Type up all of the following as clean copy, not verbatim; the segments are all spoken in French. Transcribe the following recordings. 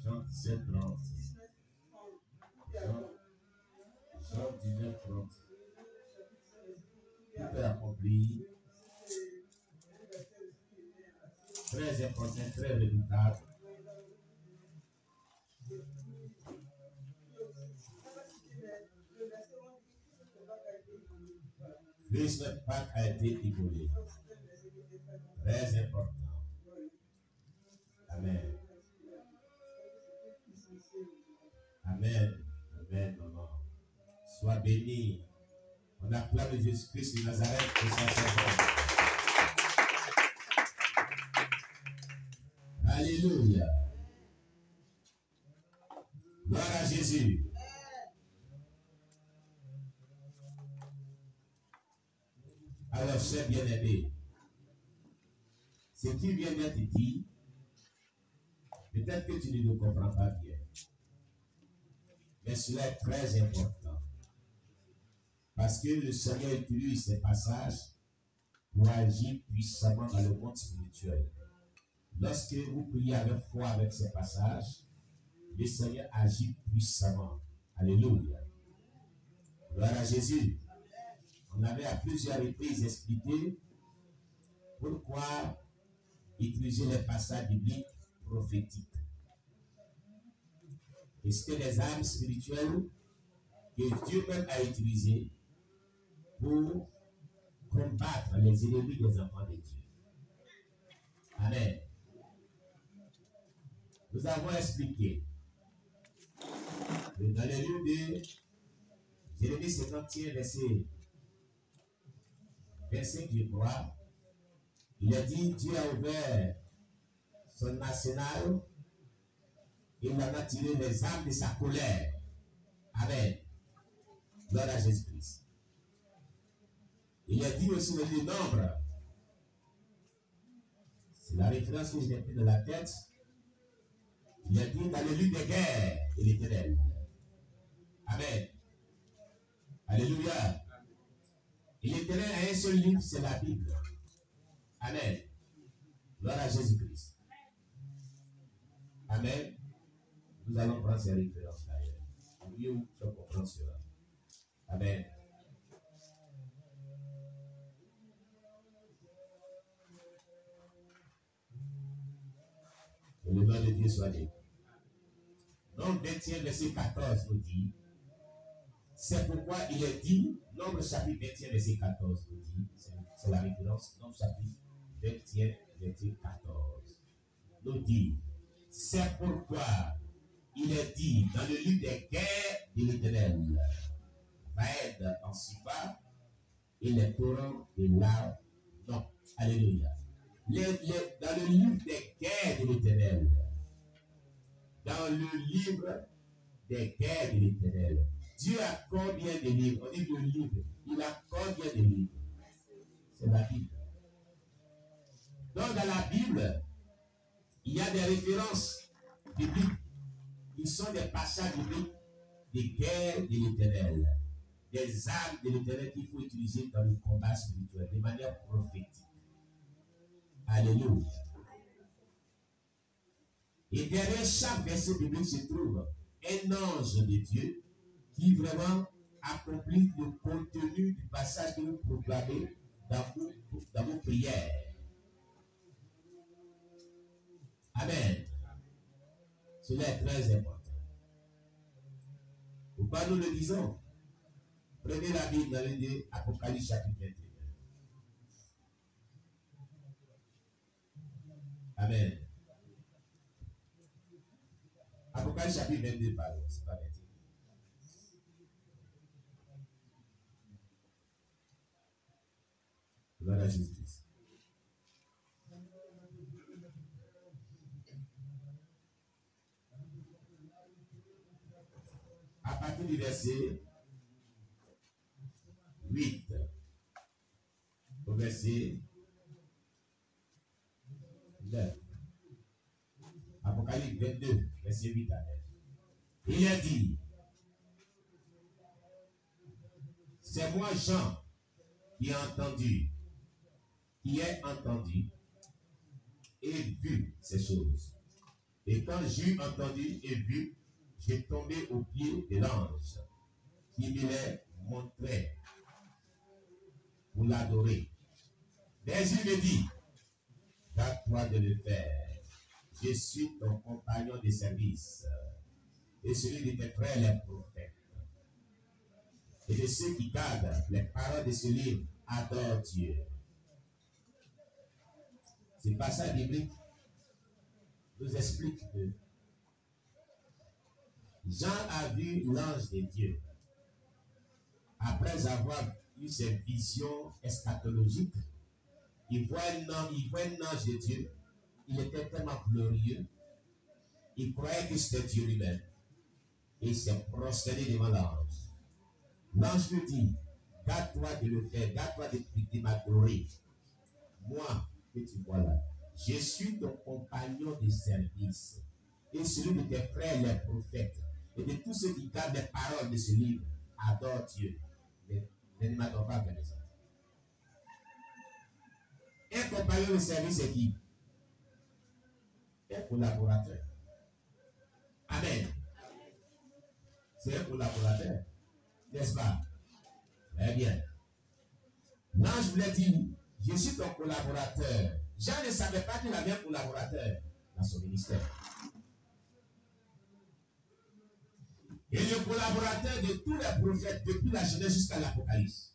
Jean 17, 30. Jean 19, 30. Tout est accompli. Très important, très redoutable. Christ de Pâques a été immolé. Très important. Amen. Amen. Amen, maman. Sois béni. On acclame Jésus-Christ de Nazareth pour sa saison. Alléluia. Gloire à Jésus. Alors, cher bien-aimé, ce qui vient d'être dit, peut-être que tu ne le comprends pas bien. Mais cela est très important. Parce que le Seigneur utilise ces passages pour agir puissamment dans le monde spirituel. Lorsque vous priez avec foi avec ces passages, le Seigneur agit puissamment. Alléluia. Gloire à Jésus. On avait à plusieurs reprises expliqué pourquoi utiliser les passages bibliques prophétiques. Et c'était des armes spirituelles que Dieu même a utilisées pour combattre les ennemis des enfants de Dieu. Amen. Nous avons expliqué que dans le livre de Jérémie 51, verset 25, je crois, il a dit, Dieu a ouvert son arsenal, il en a tiré les armes de sa colère. Amen. Gloire à Jésus-Christ. Il a dit aussi le nombre. C'est la référence que je n'ai plus dans la tête. Il a dit dans le livre des guerres de l'Éternel. Amen. Alléluia. Et l'Éternel a un seul livre, c'est la Bible. Amen. Gloire à Jésus-Christ. Amen. Nous allons prendre ces références d'ailleurs. Oui, où tu comprends cela. Amen. Que le nom de Dieu soit dit. Nombre 21, verset 14 nous dit, c'est pourquoi il est dit, Nombre chapitre 21, verset 14 nous dit, c'est la référence, Nombre chapitre 21, verset 14, nous dit, c'est pourquoi il est dit dans le livre des guerres de l'Éternel, Vaed en Sifa et les torrents de l'Arnon. Non, alléluia. Dans le livre des guerres de l'Éternel, dans le livre des guerres de l'Éternel, Dieu a combien de livres? On dit le livre. Il a combien de livres? C'est la Bible. Donc dans la Bible, il y a des références bibliques qui sont des passages bibliques des guerres de l'Éternel, des armes de l'Éternel qu'il faut utiliser dans le combat spirituel de manière prophétique. Alléluia. Et derrière chaque verset biblique se trouve un ange de Dieu qui vraiment accomplit le contenu du passage que vous proclamez dans vos prières. Amen. Cela est très important. Pourquoi nous le disons? Prenez la Bible dans le livre Apocalypse chapitre 21. Amen. Apocalypse chapitre 22, pardon, c'est pas 21. Gloire à Jésus-Christ. À partir du verset 8 au verset 9. Apocalypse 22, verset 8 à 9. Il a dit, c'est moi Jean qui ai entendu et vu ces choses. Et quand j'eus entendu et vu, j'ai tombé aux pieds de l'ange qui me les montrait pour l'adorer. Mais il me dit, garde-toi de le faire. Je suis ton compagnon de service et celui de tes frères les prophètes. Et de ceux qui gardent les paroles de ce livre, adore Dieu. Ce passage biblique nous explique que Jean a vu l'ange de Dieu. Après avoir eu cette vision eschatologique, il voit un ange de Dieu. Il était tellement glorieux. Il croyait que c'était Dieu lui-même. Et il s'est prosterné devant l'ange. L'ange lui dit, garde-toi de le faire, garde-toi de m'adorer. Moi, que tu vois là, je suis ton compagnon de service et celui de tes frères les prophètes et de tous ceux qui gardent les paroles de ce livre. Adore Dieu, mais ne m'adore pas les autres. Un compagnon de service, c'est qui? Un collaborateur. Amen. C'est un collaborateur, n'est-ce pas? Très bien. L'ange voulait dire, je suis ton collaborateur. Jean ne savait pas qu'il avait un collaborateur dans son ministère. Et le collaborateur de tous les prophètes, depuis la Genèse jusqu'à l'Apocalypse,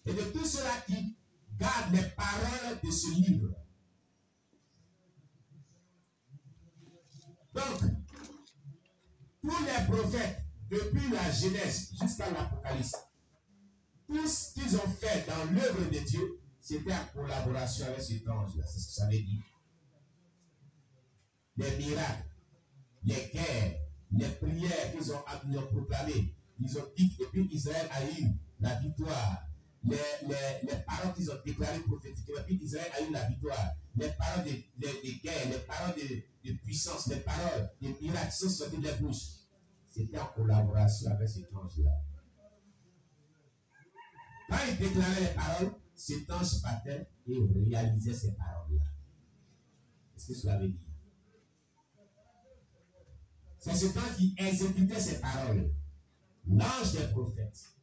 et de tous ceux-là qui gardent les paroles de ce livre. Donc, tous les prophètes, depuis la Genèse jusqu'à l'Apocalypse, tout ce qu'ils ont fait dans l'œuvre de Dieu, c'était en collaboration avec cet ange-là. C'est ce que ça veut dire. Les miracles, les guerres, les prières qu'ils ont proclamées, ils ont dit que depuis qu'Israël a eu la victoire, les paroles qu'ils ont déclarées prophétiquement, depuis qu'Israël a eu la victoire, les paroles de guerre, les paroles de puissance, les paroles de miracles qui sont sortis de la bouche, c'était en collaboration avec cet ange-là. Quand il déclarait les paroles, cet ange partait et réalisait ces paroles-là. Qu'est-ce que cela veut dire? C'est cet ange qui exécutait ces paroles. L'ange des prophètes.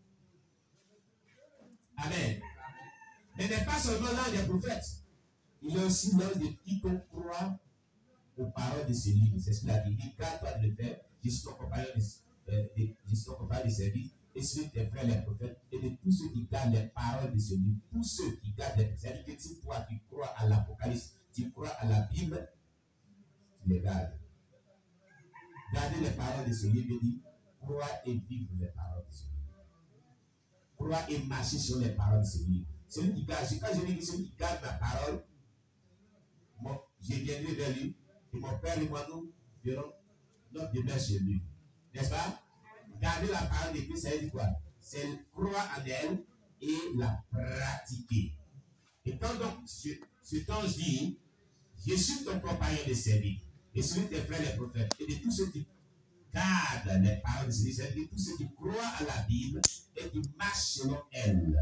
Amen. Mais n'est pas seulement l'ange des prophètes. Il est aussi l'ange de quiconque croit aux paroles de ce livre. C'est ce qu'il a dit. Il garde-toi de le faire. Je suis ton compagnon de service. Et celui de tes frères les prophètes, et de tous ceux qui gardent les paroles de ce livre, tous ceux qui gardent les... C'est-à-dire que si toi tu crois à l'Apocalypse, tu crois à la Bible, tu les gardes. Garder les paroles de ce livre, dit, croire et vivre les paroles de ce livre. Croire et marcher sur les paroles de ce livre. Celui qui garde, quand je dis que celui qui garde ma parole, je viendrai vers lui, et mon Père et moi nous verrons notre demeure chez lui. N'est-ce pas? Garder la parole de Christ, ça veut dire quoi? C'est croire en elle et la pratiquer. Et quand donc cet ange dit, je suis ton compagnon de service, et celui de tes frères les prophètes, et de tous ceux qui gardent les paroles de ce livre, c'est-à-dire tous ceux qui croient à la Bible et qui marchent selon elle.